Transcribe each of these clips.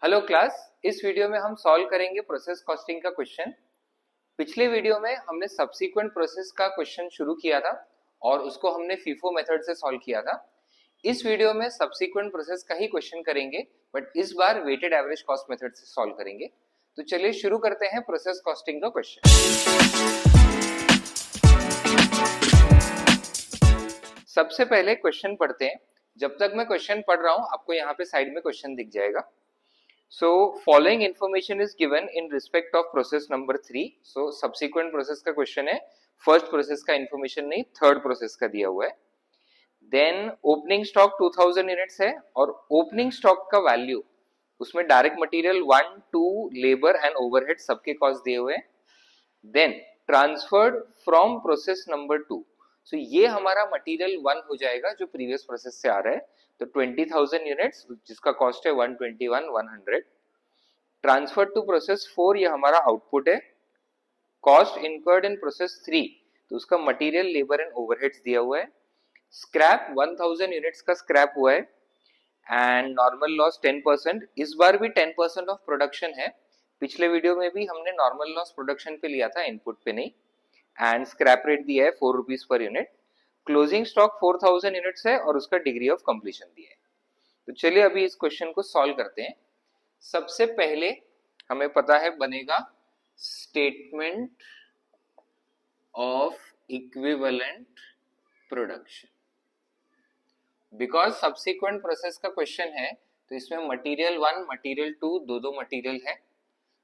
Hello class, इस video में हम सॉल्व करेंगे प्रोसेस कॉस्टिंग का क्वेश्चन। पिछले वीडियो में हमने सब्सीक्वेंट प्रोसेस का क्वेश्चन शुरू किया था और उसको हमने फीफो मेथड से सॉल्व किया था। इस वीडियो में सब्सीक्वेंट प्रोसेस का ही क्वेश्चन करेंगे, बट इस बार वेटेड एवरेज कॉस्ट मेथड से सॉल्व करेंगे। तो चलिए शुरू करते हैं प्रोसेस कॉस्टिंग का क्वेश्चन। सबसे पहले क्वेश्चन पढ़ते हैं। जब तक मैं क्वेश्चन पढ़ रहा हूं, आपको यहाँ पे साइड में क्वेश्चन दिख जाएगा। So following information is given in respect of process number 3. So subsequent process का question है, first process का information नहीं, third process का दिया हुआ है। Then opening stock 2000 units है और opening stock का value उसमें direct material 1, 2, labor and overhead सबके cost दिए हुए हैं। Then transferred from process number 2. So ये हमारा material 1 हो जाएगा जो previous process से आ रहा है। तो 20,000 यूनिट्स जिसका कॉस्ट है 121,100। ट्रांसफर टू प्रोसेस 4 ये हमारा आउटपुट है। कॉस्ट इनकर्ड इन प्रोसेस 3 तो उसका मटेरियल, लेबर एंड ओवरहेड्स दिया हुआ है। स्क्रैप 1000 यूनिट्स का स्क्रैप हुआ है एंड नॉर्मल लॉस 10%। इस बार भी 10% ऑफ प्रोडक्शन है। पिछले वीडियो में भी हमने नॉर्मल लॉस प्रोडक्शन पे लिया था, इनपुट पे नहीं। एंड स्क्रैप रेट दिया है 4 rupees per unit. Closing stock 4000 units है और उसका डिग्री ऑफ कंप्लीशन दिया है। तो चलिए अभी इस क्वेश्चन को सॉल्व करते हैं। सबसे पहले हमें पता है बनेगा statement of equivalent production. Because subsequent process का क्वेश्चन है तो इसमें मटेरियल 1, मटेरियल 2 दो मटेरियल है।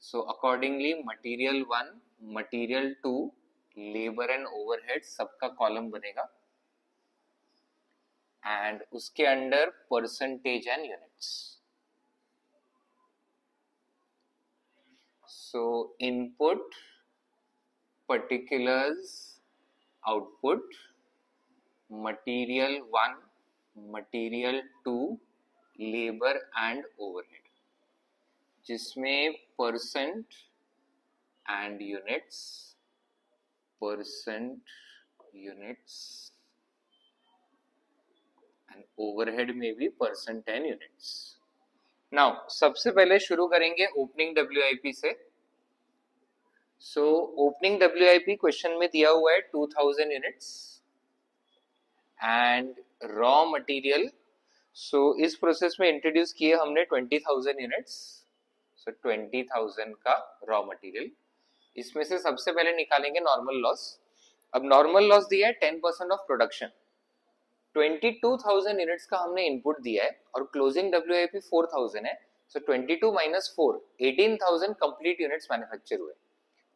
So accordingly material 1, material 2, labour and overhead सबका कॉलम बनेगा एंड उसके under percentage and units. So input, particulars, output, material 1, material 2, labor and overhead, जिसमें percent and units, percent units and overhead में भी percent and units. Now सबसे पहले शुरू करेंगे ओपनिंग WIP से। सो ओपनिंग WIP क्वेश्चन में दिया हुआ है 2000 यूनिट्स एंड रॉ मटेरियल। सो इस प्रोसेस में इंट्रोड्यूस किए हमने 20,000 यूनिट्स। सो 20,000 का रॉ मटेरियल। इसमें से सबसे पहले निकालेंगे नॉर्मल लॉस। अब नॉर्मल लॉस दिया है 10% ऑफ प्रोडक्शन। 22,000 यूनिट्स का हमने इनपुट दिया है और क्लोजिंग WIP 4,000 है। सो 22 माइनस 4, 18,000 कंप्लीट यूनिट्स मैन्युफैक्चर हुए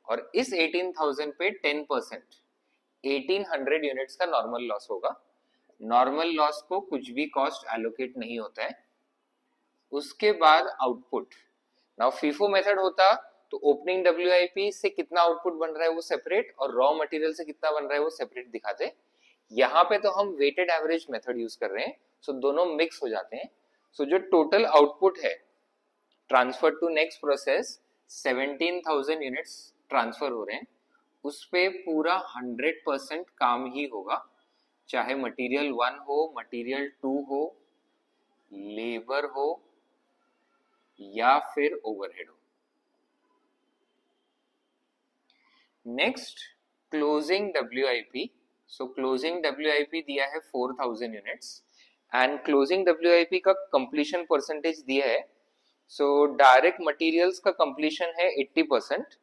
और इस 18,000 पे 10% 1800 यूनिट्स का नॉर्मल लॉस होगा। नॉर्मल लॉस को कुछ भी कॉस्ट एलोकेट नहीं होता है। उसके बाद आउटपुट। नाउ फीफो मेथड होता तो ओपनिंग WIP से कितना आउटपुट बन रहा है वो सेपरेट और रॉ मटेरियल से कितना बन रहा है वो सेपरेट दिखाते। यहाँ पे तो हम वेटेड एवरेज मेथड यूज कर रहे हैं, सो दोनों मिक्स हो जाते हैं। सो जो टोटल आउटपुट है transfer to next process 17,000 units transfer हो रहे हैं। उस पे पूरा 100% काम ही होगा, चाहे मटेरियल 1 हो, मटेरियल 2 हो, लेबर हो या फिर ओवरहेड हो। Next closing WIP। सो क्लोजिंग WIP दिया है 4000 यूनिट्स एंड क्लोजिंग WIP का कंप्लीशन परसेंटेज दिया है। सो डायरेक्ट मटेरियल्स का कंप्लीशन है 80%।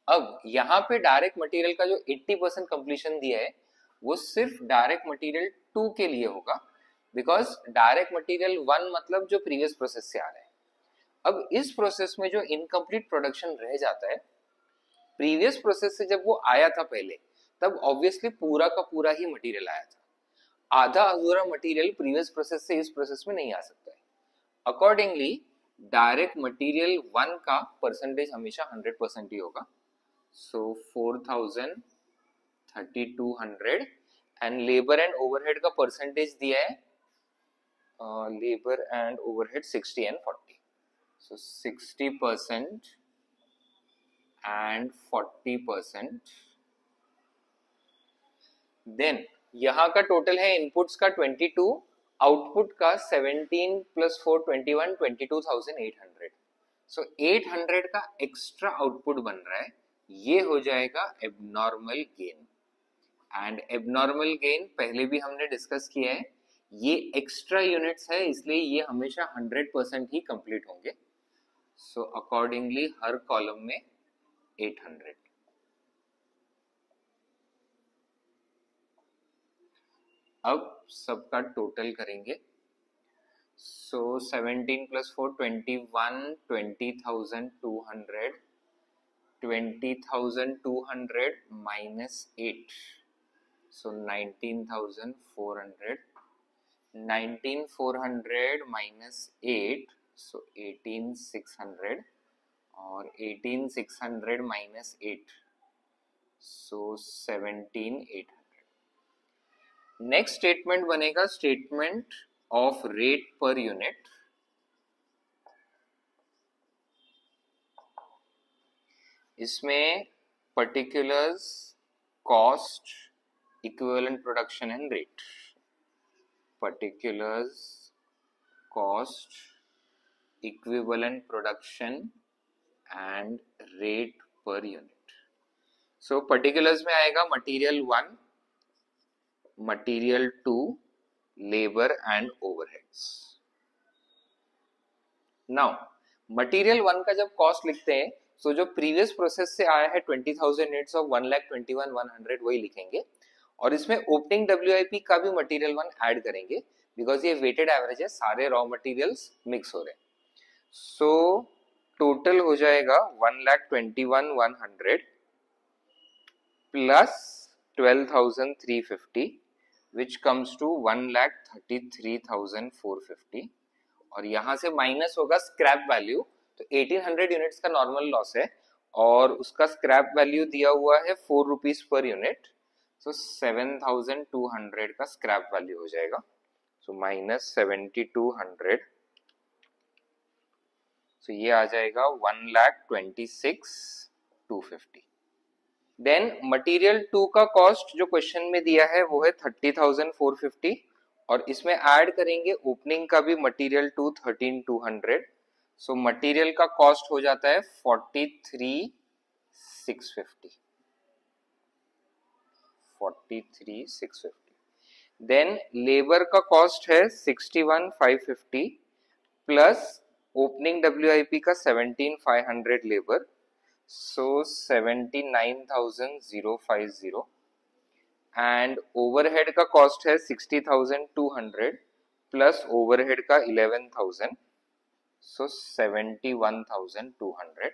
अब यहाँ पे डायरेक्ट मटेरियल का जो 80% कंप्लीशन दिया है वो सिर्फ डायरेक्ट मटेरियल 2 के लिए होगा, बिकॉज डायरेक्ट मटेरियल 1 मतलब जो प्रीवियस प्रोसेस से आ रहा है। अब इस प्रोसेस में जो इनकम्प्लीट प्रोडक्शन रह जाता है, प्रीवियस प्रोसेस से जब वो आया था पहले, तब ऑब्वियसली पूरा का पूरा ही मटेरियल आया था। आधा अधूरा मटेरियल प्रीवियस प्रोसेस से इस प्रोसेस में नहीं आ सकता है। अकॉर्डिंगली डायरेक्ट मटेरियल 1 का परसेंटेज हमेशा 100% ही होगा। So 4,000, 3,200 and labour and overhead का परसेंटेज दिया है, labour and overhead 60 and 40। So 60% and 40%। Then यहाँ का टोटल है इनपुट्स का 22 आउटपुट का 17 प्लस 4 21 22,800। सो 800 का एक्स्ट्रा आउटपुट बन रहा है, ये हो जाएगा abnormal gain. And abnormal gain पहले भी हमने डिस्कस किया है, ये एक्स्ट्रा यूनिट्स है इसलिए ये हमेशा 100% ही कंप्लीट होंगे। सो अकॉर्डिंगली हर कॉलम में 800। अब सबका टोटल करेंगे। सो 17 plus 4 21 20,200 20,200 minus 8, so 19,400 19,400 minus 8, so 18,600 और 18,600 minus 8, so 17,800। नेक्स्ट स्टेटमेंट बनेगा statement of rate per unit. इसमें particulars, cost, equivalent production and rate. Particulars, cost, equivalent production and rate per unit. So particulars में आएगा material 1, material 2, labour and overheads. Now material 1 का जब cost लिखते हैं तो जो प्रीवियस प्रोसेस से आया है 20,000 यूनिट्स ऑफ 1,21,100 वही लिखेंगे, और इसमें ओपनिंग WIP का भी मटेरियल 1 ऐड करेंगे बिकॉज ये वेटेड एवरेज है, सारे रॉ मटेरियल्स मिक्स हो रहे हैं। सो टोटल हो जाएगा 1,21,100 प्लस 12,350 which comes to 1,33,450, और यहाँ से माइनस होगा स्क्रैप वैल्यू। तो 1800 यूनिट्स का नॉर्मल लॉस है और उसका स्क्रैप वैल्यू दिया हुआ है 4 रुपीज पर यूनिट, सो 7,200 का स्क्रैप वैल्यू हो जाएगा। सो माइनस 7,200, सो ये आ जाएगा 1,26,250। देन मटेरियल 2 का कॉस्ट जो क्वेश्चन में दिया है वो है 30,450, और इसमें ऐड करेंगे ओपनिंग का भी मटेरियल 2 13,200। सो मटेरियल का कॉस्ट हो जाता है 43,650। 43,650। देन लेबर का कॉस्ट है 61,550 प्लस ओपनिंग WIP का 17,500 लेबर, so 79,050, एंड ओवरहेड का कॉस्ट है 60,200 प्लस ओवरहेड का 11,000, so 71,200।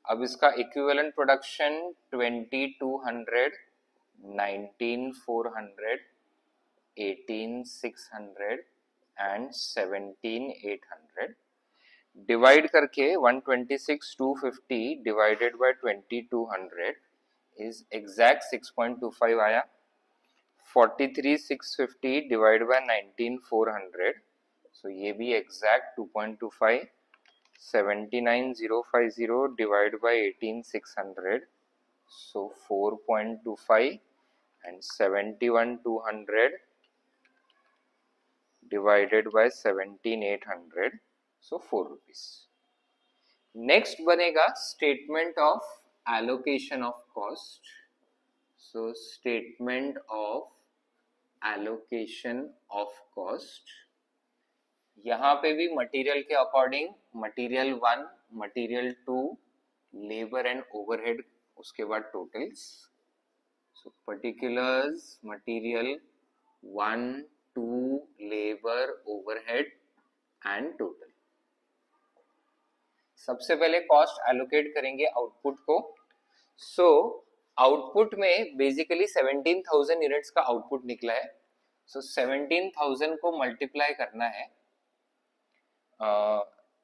अब इसका इक्विवेलेंट प्रोडक्शन 2200, 19,400, 18,600 एंड 17,800 डिवाइड करके 126,250 डिवाइडेड बाय 2200 इज एग्जैक्ट 6.25 आया। 43,650 डिवाइड बाय 19,400, सो ये भी exact 2.25। 79,050 divide by 18,600, so 4.25, and 71,200 divided by 17,800, so 4 rupees। Next बनेगा statement of allocation of cost. So statement of allocation of cost, यहाँ पे भी material के according material 1, material 2, labour and overhead, उसके बाद totals. So particulars, material 1, 2, labour, overhead and total. सबसे पहले cost allocate करेंगे आउटपुट को। सो आउटपुट में बेसिकली 17,000 यूनिट्स का आउटपुट निकला है। सो 17,000 को मल्टीप्लाई करना है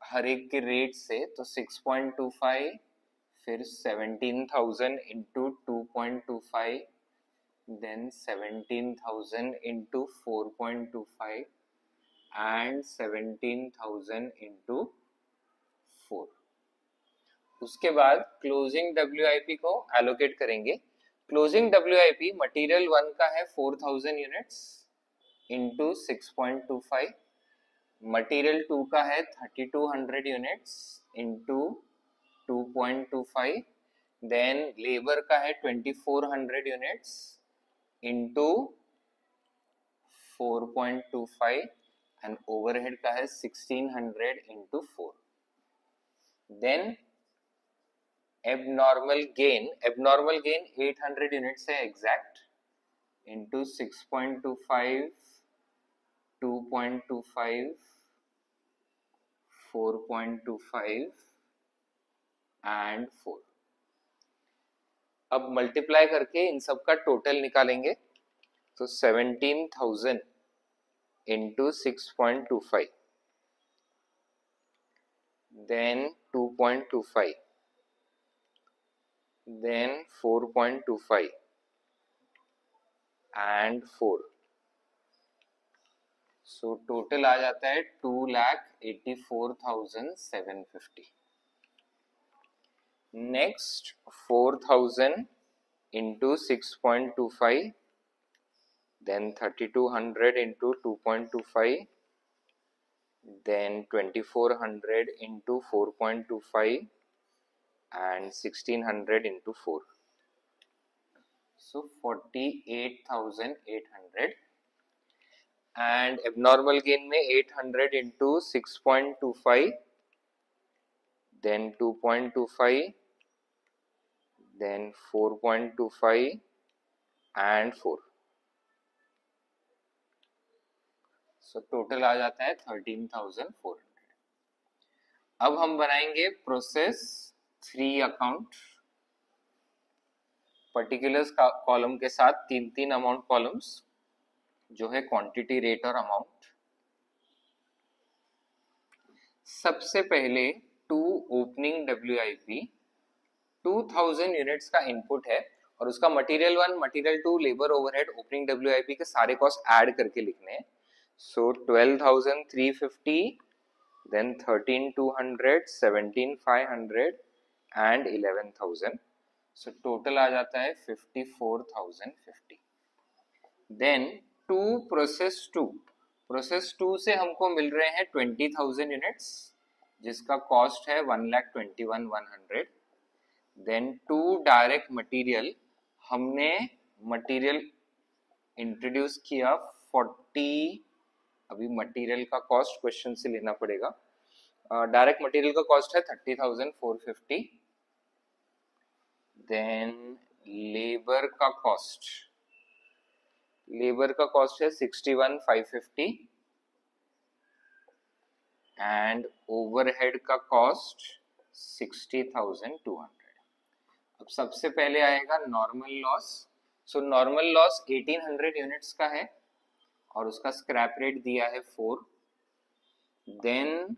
हर एक के रेट से, तो 6.25, फिर 17,000 into 2.25, then 17,000 into 4.25 and 17,000 into 4। उसके बाद क्लोजिंग WIP को एलोकेट करेंगे। क्लोजिंग WIP मटेरियल 1 का है 4,000 यूनिट्स इंटू 6.25, मटेरियल 2 का है 3200 यूनिट्स इंटू 2.25, देन लेबर का है 2400 यूनिट्स इंटू 4.25 एंड ओवरहेड का है 1600 into 4. Then abnormal gain 800 units है एग्जैक्ट इंटू 6.25, 2.25, 4.25 एंड 4. अब मल्टीप्लाई करके इन सब का टोटल निकालेंगे तो 17,000 into 6.25, then 2.25, then 4.25 and 4. So total आ जाता है 2,84,750. Next 4,000 into 6.25, then 3,200 into 2.25, then 2,400 into 4.25 and 1,600 into 4. So 48,800 and abnormal gain में 800 into 6.25, then 2.25, then 4.25 and 4. So total आ जाता है 13,400. अब हम बनाएंगे प्रोसेस 3 अकाउंट, पर्टिकुलर्स कॉलम के साथ 3 अमाउंट कॉलम्स जो है क्वांटिटी, रेट और अमाउंट. सबसे पहले 2 ओपनिंग WIP 2000 यूनिट्स का इनपुट है और उसका material 1, material 2, labour, overhead, opening WIP के सारे कॉस्ट ऐड करके लिखने हैं. सो 12,350, then 13,200, 17,500 and 11,000. So total आ जाता है 54,050. Then 2 प्रोसेस 2 से हमको मिल रहे हैं 20,000 यूनिट्स जिसका कॉस्ट है 1,21,100. Then 2 डायरेक्ट मटेरियल, हमने मटेरियल इंट्रोड्यूस किया 40. अभी मटेरियल का कॉस्ट क्वेश्चन से लेना पड़ेगा. डायरेक्ट मटेरियल का कॉस्ट है 30,450. देन लेबर का कॉस्ट है 61,550 एंड ओवरहेड का कॉस्ट 60,200. अब सबसे पहले आएगा normal loss. So normal loss 1800 units का है और उसका स्क्रैप रेट दिया है 4. देन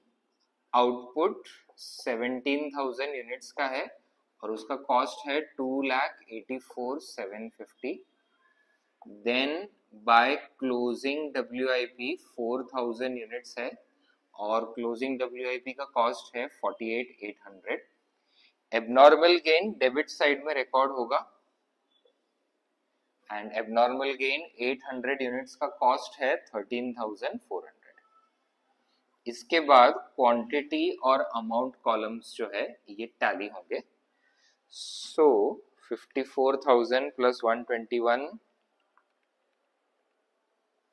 आउटपुट 17,000 यूनिट्स का है और उसका कॉस्ट है 2,84,750. Then by closing WIP 4,000 units है और क्लोजिंग WIP का कॉस्ट है 48,800. एबनॉर्मल गेन डेबिट साइड में रिकॉर्ड होगा एंड एबनॉर्मल गेन 800 यूनिट्स का कॉस्ट है 13,400. इसके बाद क्वांटिटी और अमाउंट कॉलम्स जो है ये टैली होंगे. सो 54,000 plus 121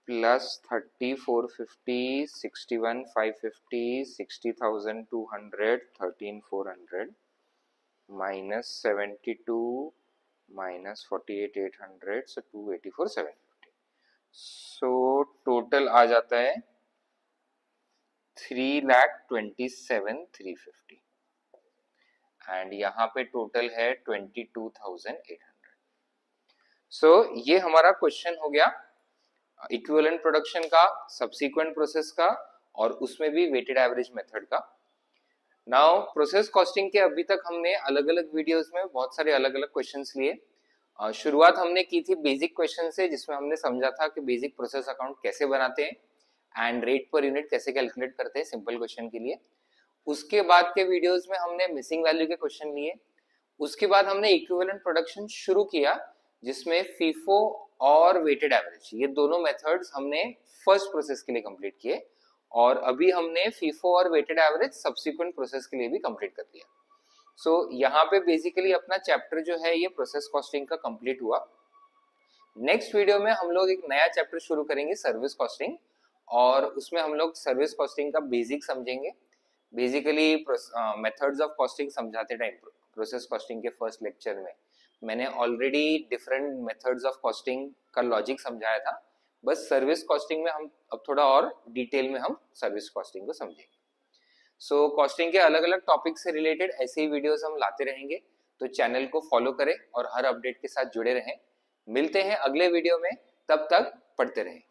plus 30,450, 61,550, 60,200, 13,400 minus 72 minus 48,800, so 284,750. So total आ जाता है 3,27,350 एंड यहाँ पे टोटल है 22,800. सो ये हमारा क्वेश्चन हो गया इक्विवेलेंट प्रोडक्शन का, सब्सिक्वेंट प्रोसेस का और उसमें भी वेटेड एवरेज मेथड का. नाउ प्रोसेस कॉस्टिंग के अभी तक हमने अलग अलग वीडियोस में बहुत सारे अलग अलग क्वेश्चंस लिए. शुरुआत हमने की थी बेसिक क्वेश्चन से जिसमें हमने समझा था कि बेसिक प्रोसेस अकाउंट कैसे बनाते हैं एंड रेट पर यूनिट कैसे कैलकुलेट करते हैं सिंपल क्वेश्चन के लिए. उसके बाद के वीडियोस में हमने मिसिंग वैल्यू के क्वेश्चन लिए. उसके बाद हमने इक्विवेलेंट प्रोडक्शन शुरू किया जिसमें फीफो और वेटेड एवरेज, ये दोनों मेथड्स हमने फर्स्ट प्रोसेस के लिए कंप्लीट किए और अभी हमने फीफो और वेटेड एवरेज सब्सिक्वेंट प्रोसेस के लिए भी कंप्लीट कर दिया। सो यहाँ पे बेसिकली अपना चैप्टर जो है ये प्रोसेस कॉस्टिंग का कंप्लीट हुआ। नेक्स्ट वीडियो में हम लोग एक नया चैप्टर शुरू करेंगे सर्विस कॉस्टिंग, और उसमें हम लोग सर्विस कॉस्टिंग का बेसिक समझेंगे। बेसिकली मेथड्स ऑफ कॉस्टिंग समझाते टाइम प्रोसेस कॉस्टिंग के फर्स्ट लेक्चर में मैंने already different methods of costing का लॉजिक समझाया था, बस सर्विस कॉस्टिंग में हम अब थोड़ा और डिटेल में हम सर्विस कॉस्टिंग को समझेंगे। सो कॉस्टिंग के अलग अलग टॉपिक से रिलेटेड ऐसे ही वीडियोस हम लाते रहेंगे, तो चैनल को फॉलो करें और हर अपडेट के साथ जुड़े रहें। मिलते हैं अगले वीडियो में, तब तक पढ़ते रहें।